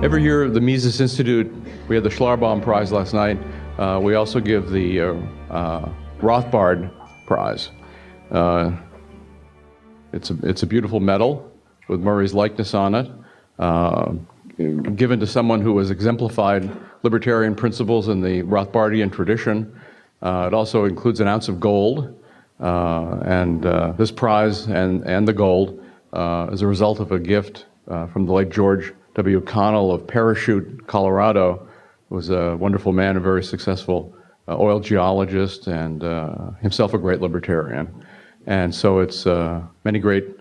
Every year, the Mises Institute, we had the Schlarbaum Prize last night. We also give the Rothbard Prize. It's a beautiful medal with Murray's likeness on it, given to someone who has exemplified libertarian principles in the Rothbardian tradition. It also includes an ounce of gold, and this prize and the gold is a result of a gift from the late George W. Connell of Parachute, Colorado, who was a wonderful man, a very successful oil geologist, and himself a great libertarian. And so it's many great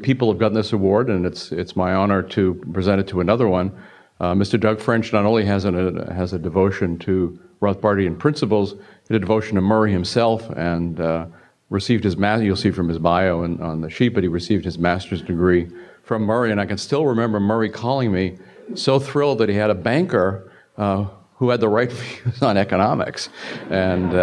people have gotten this award, and it's my honor to present it to another one. Mr. Doug French not only has a devotion to Rothbardian principles, he had a devotion to Murray himself, and received his you'll see from his bio on the sheet, but he received his master's degree from Murray. And I can still remember Murray calling me so thrilled that he had a banker who had the right views on economics. And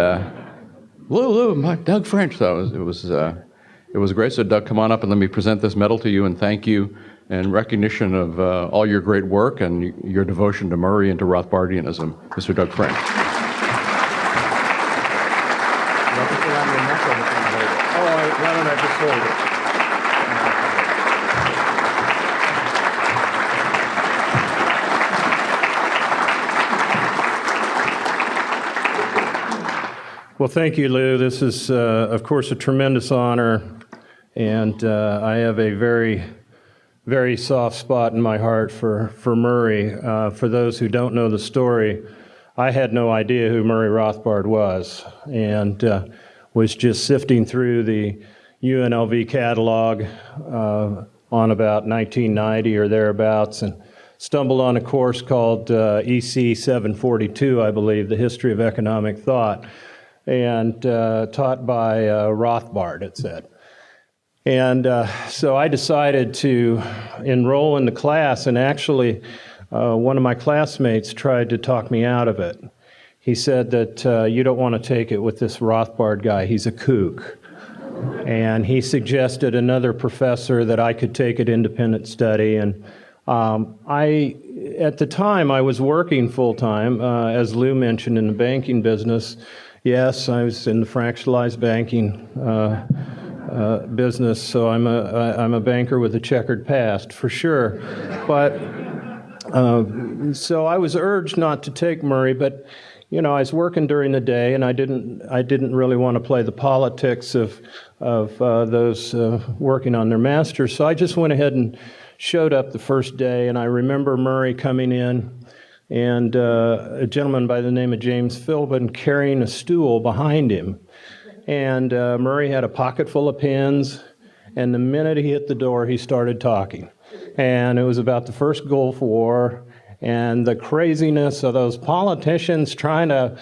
Lou, Doug French. So it was great. So Doug, come on up and let me present this medal to you and thank you in recognition of all your great work and your devotion to Murray and to Rothbardianism, Mr. Doug French. Why don't I just hold it? Well, thank you, Lou. This is, of course, a tremendous honor, and I have a very, very soft spot in my heart for Murray. For those who don't know the story, I had no idea who Murray Rothbard was, and was just sifting through the UNLV catalog on about 1990 or thereabouts, and stumbled on a course called EC 742, I believe, The History of Economic Thought, and taught by Rothbard, it said. And so I decided to enroll in the class, and actually one of my classmates tried to talk me out of it. He said that you don't want to take it with this Rothbard guy, he's a kook. And he suggested another professor that I could take it independent study. And at the time, I was working full-time, as Lou mentioned, in the banking business. Yes, I was in the fractionalized banking business, so I'm a banker with a checkered past, for sure. But so I was urged not to take Murray, but you know, I was working during the day, and I didn't really want to play the politics of those working on their masters. So I just went ahead and showed up the first day, and I remember Murray coming in, and a gentleman by the name of James Philbin carrying a stool behind him. And Murray had a pocket full of pens, and the minute he hit the door, he started talking. And it was about the first Gulf War, and the craziness of those politicians trying to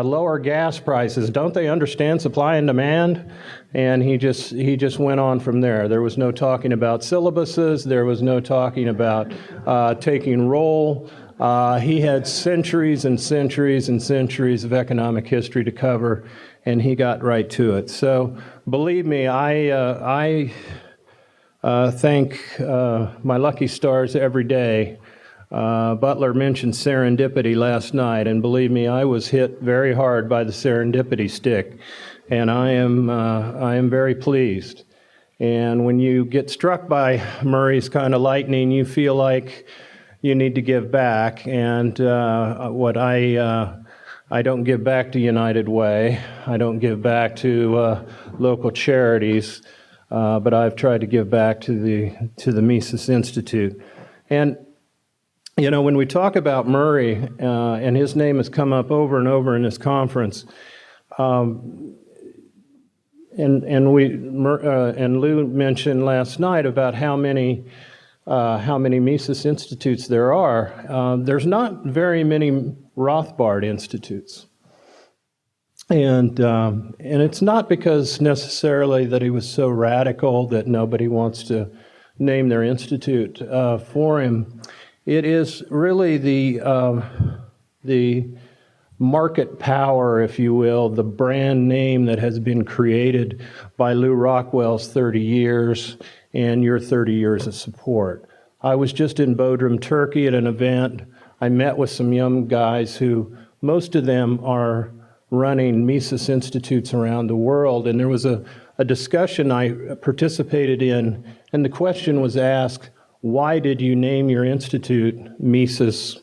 lower gas prices. Don't they understand supply and demand? And he just went on from there. There was no talking about syllabuses. There was no talking about taking roll. He had centuries and centuries and centuries of economic history to cover, and he got right to it. So believe me, I thank my lucky stars every day. Butler mentioned serendipity last night, and believe me, I was hit very hard by the serendipity stick, and I am very pleased. And when you get struck by Murray's kind of lightning, you feel like you need to give back. And what I don't give back to United Way, I don't give back to local charities, but I've tried to give back to the Mises Institute. And you know, when we talk about Murray, and his name has come up over and over in this conference, and Lou mentioned last night about how many Mises Institutes there are. There's not very many Rothbard Institutes, and it's not because necessarily that he was so radical that nobody wants to name their institute for him. It is really the market power, if you will, the brand name that has been created by Lew Rockwell's 30 years and your 30 years of support. I was just in Bodrum, Turkey at an event. I met with some young guys who, most of them are running Mises Institutes around the world, and there was a discussion I participated in, and the question was asked, why did you name your institute Mises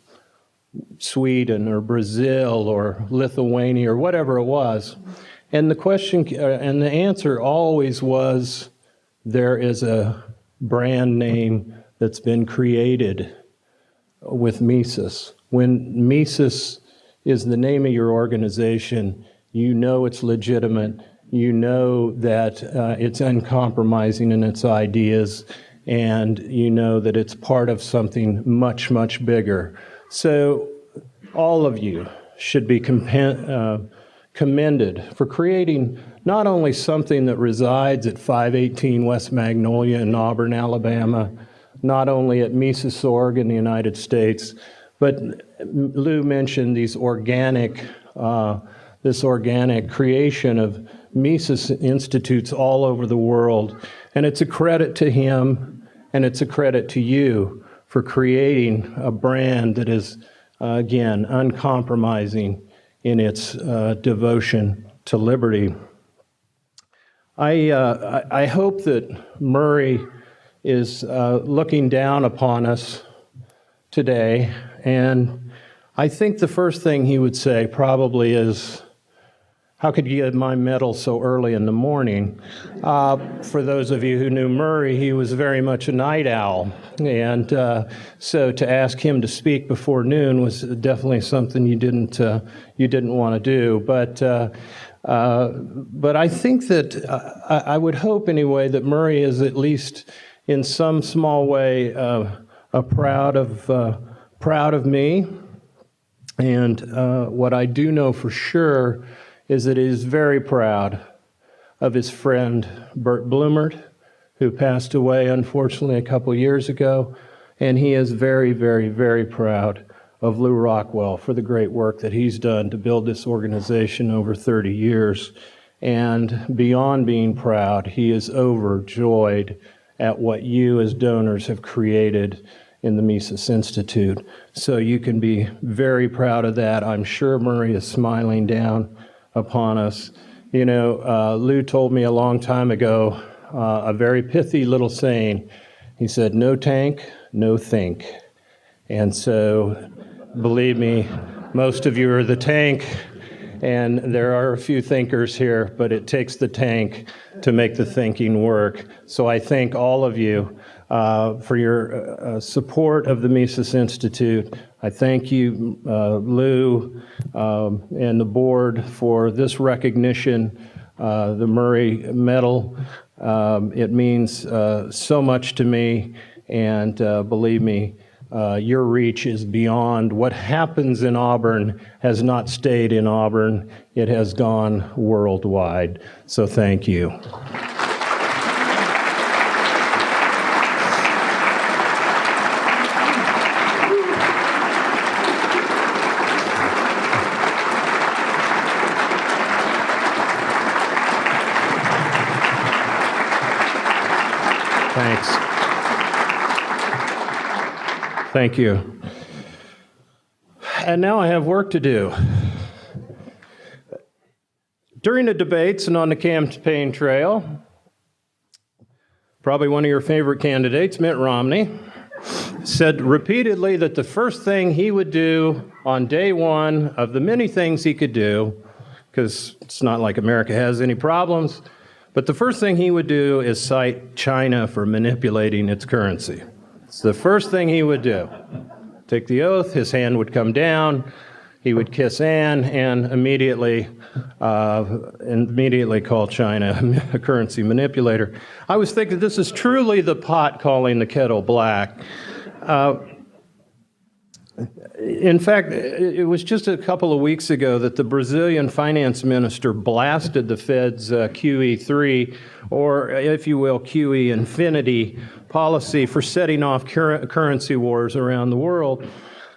Sweden or Brazil or Lithuania or whatever it was? And the question and the answer always was, there is a brand name that's been created with Mises. When Mises is the name of your organization, you know it's legitimate, you know that it's uncompromising in its ideas, and you know that it's part of something much, much bigger. So all of you should be commended for creating not only something that resides at 518 West Magnolia in Auburn, Alabama, not only at Mises.org in the United States, but Lou mentioned this organic creation of Mises Institutes all over the world. And it's a credit to him, and it's a credit to you for creating a brand that is, again, uncompromising in its devotion to liberty. I hope that Murray is looking down upon us today, and I think the first thing he would say probably is, how could you get my medal so early in the morning? For those of you who knew Murray, he was very much a night owl, and so to ask him to speak before noon was definitely something you didn't want to do. But I think that I would hope anyway that Murray is at least in some small way proud of me, and what I do know for sure is that he is very proud of his friend Bert Bloomert, who passed away unfortunately a couple years ago, and he is very, very, very proud of Lou Rockwell for the great work that he's done to build this organization over 30 years. And beyond being proud, he is overjoyed at what you as donors have created in the Mises Institute. So you can be very proud of that. I'm sure Murray is smiling down upon us. You know, Lou told me a long time ago a very pithy little saying. He said, "No tank, no think." And so, believe me, most of you are the tank, and there are a few thinkers here, but it takes the tank to make the thinking work. So I thank all of you for your support of the Mises Institute. I thank you, Lou, and the board for this recognition, the Murray Medal. It means so much to me, and believe me, your reach is beyond. What happens in Auburn has not stayed in Auburn. It has gone worldwide. So thank you. Thanks. Thank you. And now I have work to do. During the debates and on the campaign trail, probably one of your favorite candidates, Mitt Romney, said repeatedly that the first thing he would do on day one of the many things he could do, because it's not like America has any problems, but the first thing he would do is cite China for manipulating its currency. It's the first thing he would do. Take the oath, his hand would come down, he would kiss Anne, and immediately call China a currency manipulator. I was thinking this is truly the pot calling the kettle black. In fact, it was just a couple of weeks ago that the Brazilian finance minister blasted the Fed's QE3, or if you will, QE infinity policy for setting off currency wars around the world.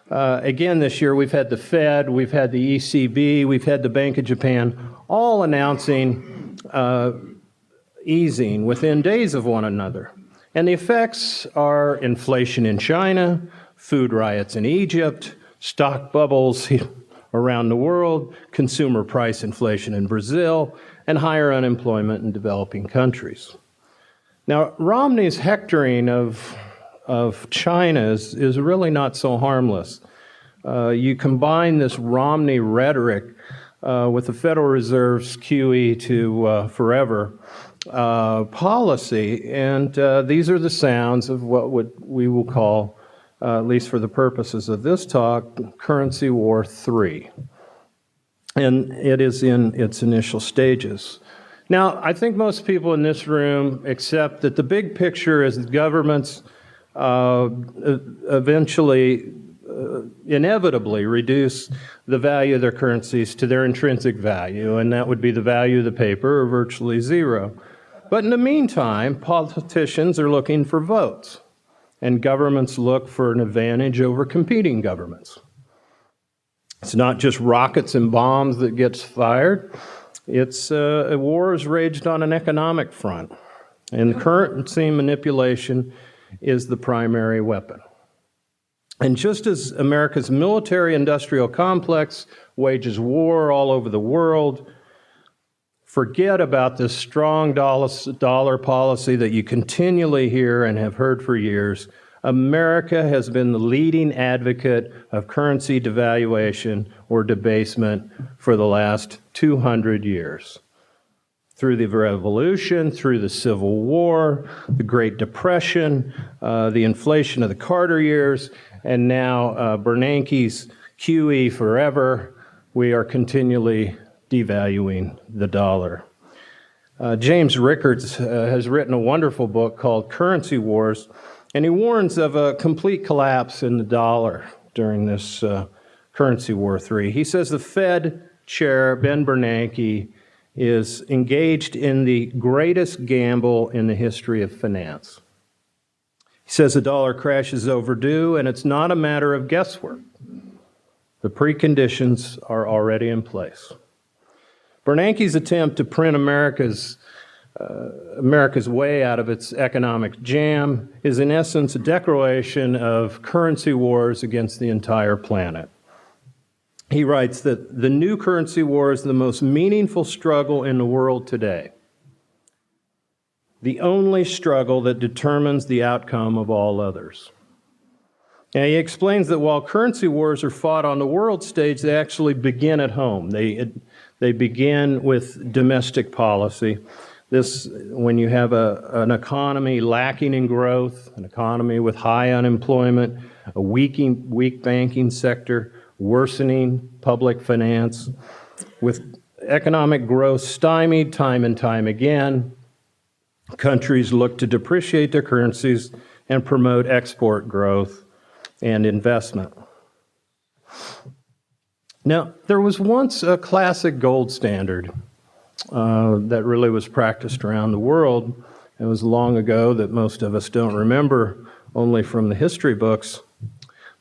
Again, this year we've had the Fed, we've had the ECB, we've had the Bank of Japan, all announcing easing within days of one another. And the effects are inflation in China, food riots in Egypt, stock bubbles around the world, consumer price inflation in Brazil, and higher unemployment in developing countries. Now, Romney's hectoring of China is really not so harmless. You combine this Romney rhetoric with the Federal Reserve's QE to forever policy, and these are the sounds of what we will call, at least for the purposes of this talk, Currency War 3. And it is in its initial stages. Now, I think most people in this room accept that the big picture is that governments eventually, inevitably reduce the value of their currencies to their intrinsic value, and that would be the value of the paper, or virtually zero. But in the meantime, politicians are looking for votes, and governments look for an advantage over competing governments. It's not just rockets and bombs that gets fired. It's a war is waged on an economic front, and currency manipulation is the primary weapon. And just as America's military-industrial complex wages war all over the world, forget about this strong dollar policy that you continually hear and have heard for years. America has been the leading advocate of currency devaluation or debasement for the last 200 years. Through the Revolution, through the Civil War, the Great Depression, the inflation of the Carter years, and now Bernanke's QE forever, we are continually devaluing the dollar. James Rickards has written a wonderful book called Currency Wars, and he warns of a complete collapse in the dollar during this Currency War 3. He says the Fed chair, Ben Bernanke, is engaged in the greatest gamble in the history of finance. He says the dollar crash is overdue, and it's not a matter of guesswork. The preconditions are already in place. Bernanke's attempt to print America's way out of its economic jam is in essence a declaration of currency wars against the entire planet. He writes that the new currency war is the most meaningful struggle in the world today, the only struggle that determines the outcome of all others. And he explains that while currency wars are fought on the world stage, they actually begin at home. They begin with domestic policy. When you have an economy lacking in growth, an economy with high unemployment, a weak banking sector, worsening public finance, with economic growth stymied time and time again, countries look to depreciate their currencies and promote export growth and investment. Now, there was once a classic gold standard that really was practiced around the world. It was long ago that most of us don't remember, only from the history books.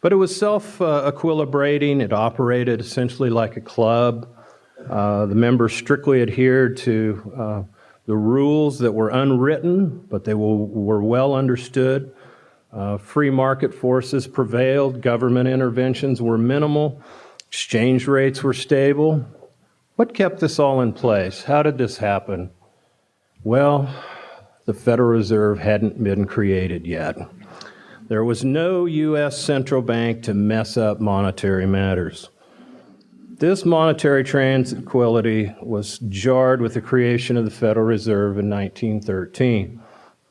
But it was self-equilibrating. It operated essentially like a club. The members strictly adhered to the rules that were unwritten, but they were well understood. Free market forces prevailed. Government interventions were minimal. Exchange rates were stable. What kept this all in place? How did this happen? Well, the Federal Reserve hadn't been created yet. There was no U.S. central bank to mess up monetary matters. This monetary tranquility was jarred with the creation of the Federal Reserve in 1913.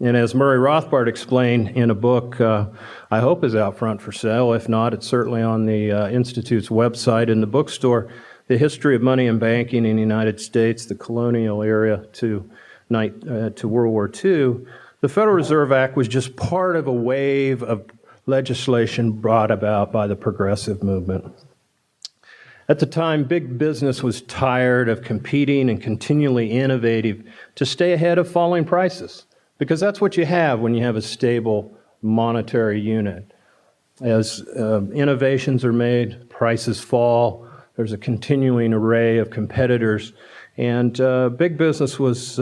And as Murray Rothbard explained in a book I hope is out front for sale, if not, it's certainly on the Institute's website in the bookstore, The History of Money and Banking in the United States, the Colonial Era to World War II, the Federal Reserve Act was just part of a wave of legislation brought about by the progressive movement. At the time, big business was tired of competing and continually innovative to stay ahead of falling prices, because that's what you have when you have a stable monetary unit. As innovations are made, prices fall, there's a continuing array of competitors, and big business was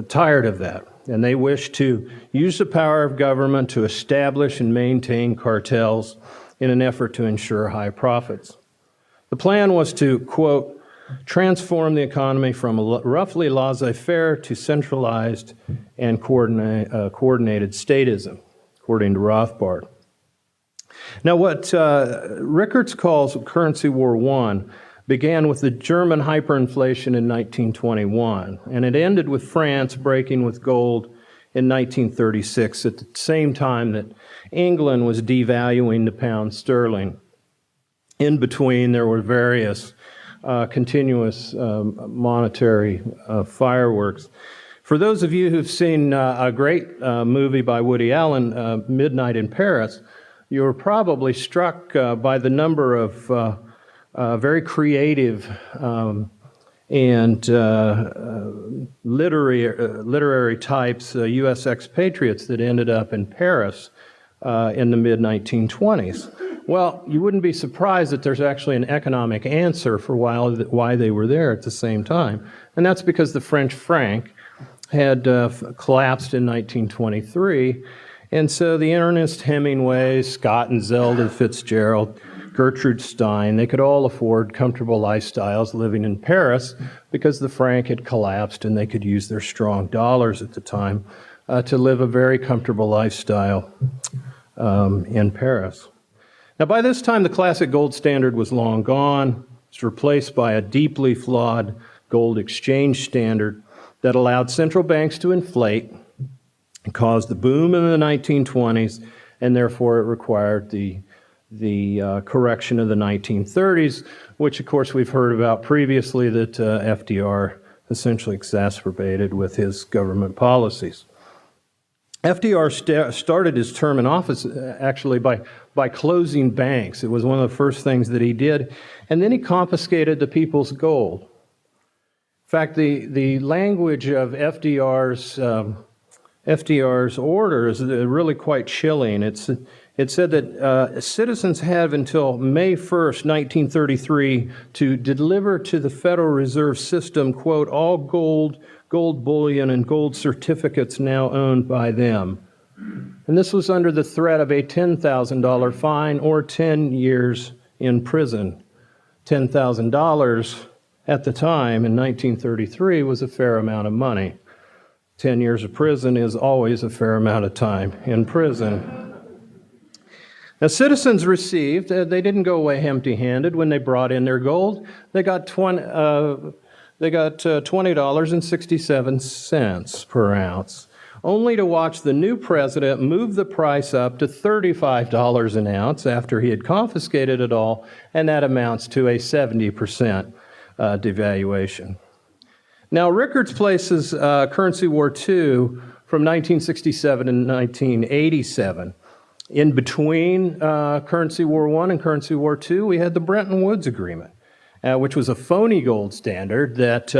tired of that. and they wished to use the power of government to establish and maintain cartels in an effort to ensure high profits. The plan was to, quote, transform the economy from roughly laissez-faire to centralized and coordinated statism, according to Rothbard. Now, what Rickards calls Currency War I began with the German hyperinflation in 1921, and it ended with France breaking with gold in 1936 at the same time that England was devaluing the pound sterling. In between, there were various continuous monetary fireworks. For those of you who've seen a great movie by Woody Allen, Midnight in Paris, you were probably struck by the number of very creative and literary types, U.S. expatriates that ended up in Paris in the mid-1920s. Well, you wouldn't be surprised that there's actually an economic answer for why they were there at the same time. And that's because the French franc had collapsed in 1923. And so the Ernest Hemingways, Scott and Zelda Fitzgerald, Gertrude Stein, they could all afford comfortable lifestyles living in Paris because the franc had collapsed and they could use their strong dollars at the time to live a very comfortable lifestyle in Paris. Now, by this time, the classic gold standard was long gone. It's replaced by a deeply flawed gold exchange standard that allowed central banks to inflate and caused the boom in the 1920s, and therefore it required the correction of the 1930s, which, of course, we've heard about previously that FDR essentially exacerbated with his government policies. FDR started his term in office actually by closing banks. It was one of the first things that he did. And then he confiscated the people's gold. In fact, the language of FDR's order is really quite chilling. It said that citizens have until May 1st, 1933, to deliver to the Federal Reserve System, quote, all gold bullion, and gold certificates now owned by them. And this was under the threat of a $10,000 fine or 10 years in prison. $10,000 at the time in 1933 was a fair amount of money. 10 years of prison is always a fair amount of time in prison. Now, citizens received, they didn't go away empty-handed when they brought in their gold. They got $20.67 per ounce, only to watch the new president move the price up to $35 an ounce after he had confiscated it all, and that amounts to a 70% devaluation. Now, Rickards places Currency War II from 1967 and 1987. In between Currency War I and Currency War II, we had the Bretton Woods Agreement, which was a phony gold standard that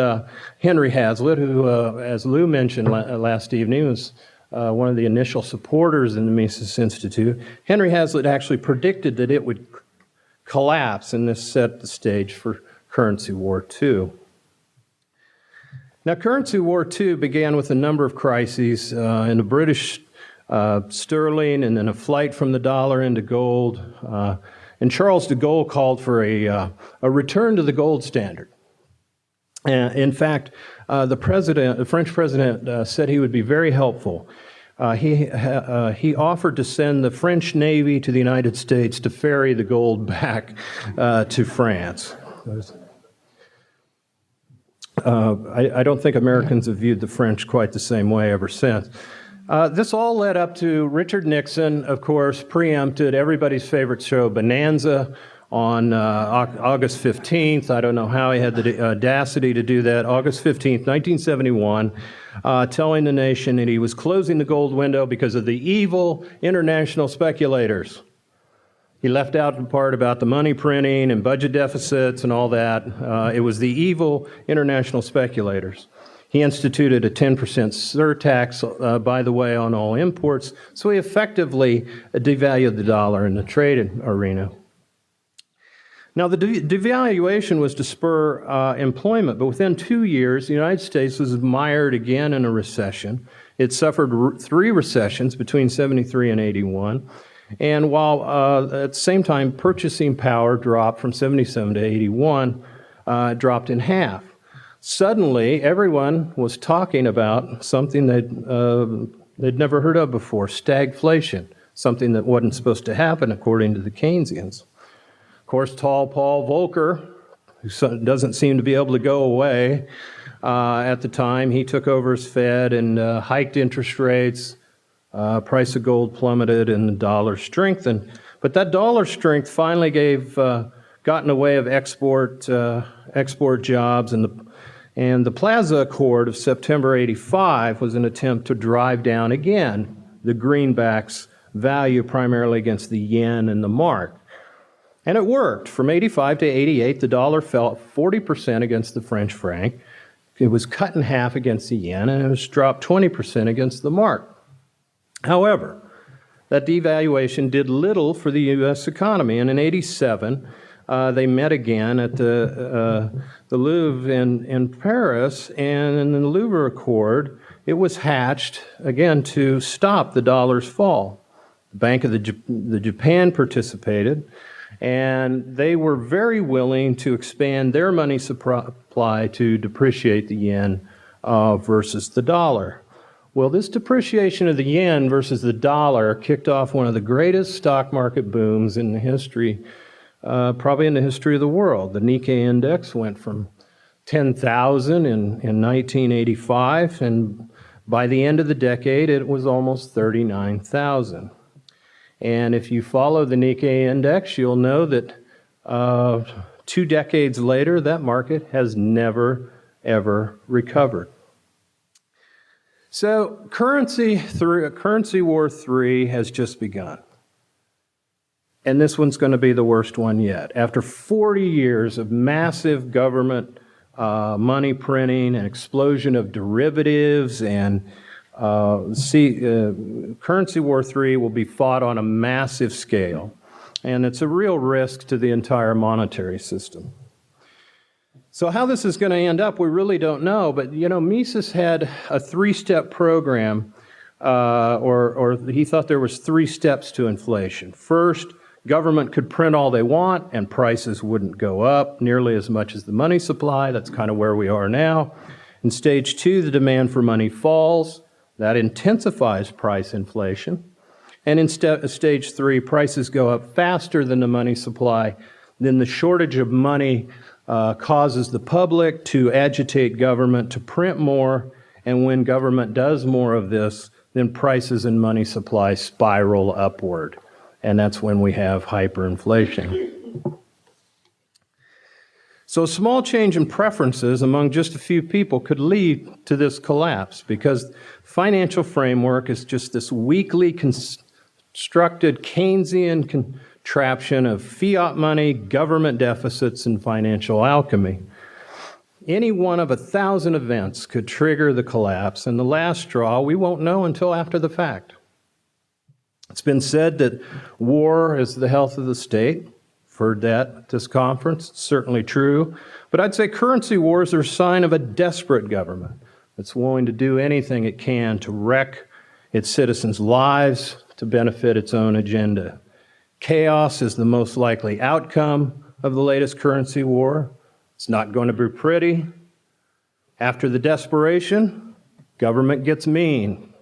Henry Hazlitt, who, as Lou mentioned last evening, was one of the initial supporters in the Mises Institute. Henry Hazlitt actually predicted that it would collapse, and this set the stage for Currency War II. Now, Currency War II began with a number of crises in the British sterling, and then a flight from the dollar into gold. And Charles de Gaulle called for a return to the gold standard. In fact, the French president said he would be very helpful. He offered to send the French Navy to the United States to ferry the gold back to France. I don't think Americans have viewed the French quite the same way ever since. This all led up to Richard Nixon, of course, preempted everybody's favorite show, Bonanza, on August 15th. I don't know how he had the audacity to do that. August 15th, 1971, telling the nation that he was closing the gold window because of the evil international speculators. He left out the part about the money printing and budget deficits and all that. It was the evil international speculators. He instituted a 10% surtax, by the way, on all imports, so he effectively devalued the dollar in the trade arena. Now, the devaluation was to spur employment, but within 2 years, the United States was mired again in a recession, It suffered three recessions between 73 and 81. And while at the same time purchasing power dropped from 77 to 81, dropped in half. Suddenly, everyone was talking about something they'd never heard of before, stagflation, something that wasn't supposed to happen according to the Keynesians. Of course, tall Paul Volcker, who doesn't seem to be able to go away at the time, he took over as Fed and hiked interest rates. Price of gold plummeted and the dollar strengthened. But that dollar strength finally got in the way of export jobs, and the Plaza Accord of September 85 was an attempt to drive down again the greenback's value primarily against the yen and the mark. And it worked. From 85 to 88, the dollar fell 40% against the French franc. It was cut in half against the yen, and it was dropped 20% against the mark. However, that devaluation did little for the U.S. economy, and in 87, they met again at the Louvre in Paris, and in the Louvre Accord, it was hatched, again, to stop the dollar's fall. The Bank of the Japan participated, and they were very willing to expand their money supply to depreciate the yen versus the dollar. Well, this depreciation of the yen versus the dollar kicked off one of the greatest stock market booms in the history, probably in the history of the world. The Nikkei index went from 10,000 in 1985, and by the end of the decade, it was almost 39,000. And if you follow the Nikkei index, you'll know that 2 decades later, that market has never, ever recovered. So Currency War III has just begun. And this one's going to be the worst one yet. After 40 years of massive government money printing and explosion of derivatives, and Currency War III will be fought on a massive scale. And it's a real risk to the entire monetary system. So how this is going to end up, we really don't know. But, Mises had a 3-step program, or he thought there was 3 steps to inflation. First, government could print all they want, and prices wouldn't go up nearly as much as the money supply. That's kind of where we are now. In stage 2, the demand for money falls. That intensifies price inflation. And in stage 3, prices go up faster than the money supply. Then the shortage of money causes the public to agitate government to print more, and when government does more of this, then prices and money supply spiral upward, and that's when we have hyperinflation. So a small change in preferences among just a few people could lead to this collapse, because financial framework is just this weakly constructed Keynesian contraption of fiat money, government deficits, and financial alchemy. Any one of 1,000 events could trigger the collapse, and the last straw we won't know until after the fact. It's been said that war is the health of the state. I've heard that at this conference. It's certainly true. But I'd say currency wars are a sign of a desperate government that's willing to do anything it can to wreck its citizens' lives to benefit its own agenda. Chaos is the most likely outcome of the latest currency war. It's not going to be pretty. After the desperation, government gets mean.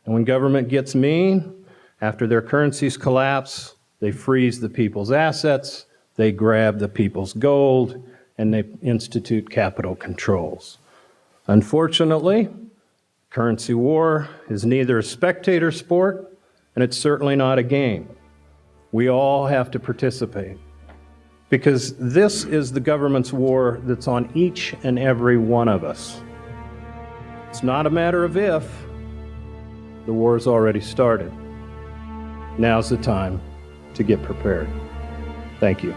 And when government gets mean, after their currencies collapse, they freeze the people's assets, they grab the people's gold, and they institute capital controls. Unfortunately, currency war is neither a spectator sport, and it's certainly not a game. We all have to participate, because this is the government's war that's on each and every one of us. It's not a matter of if. The war's already started. Now's the time to get prepared. Thank you.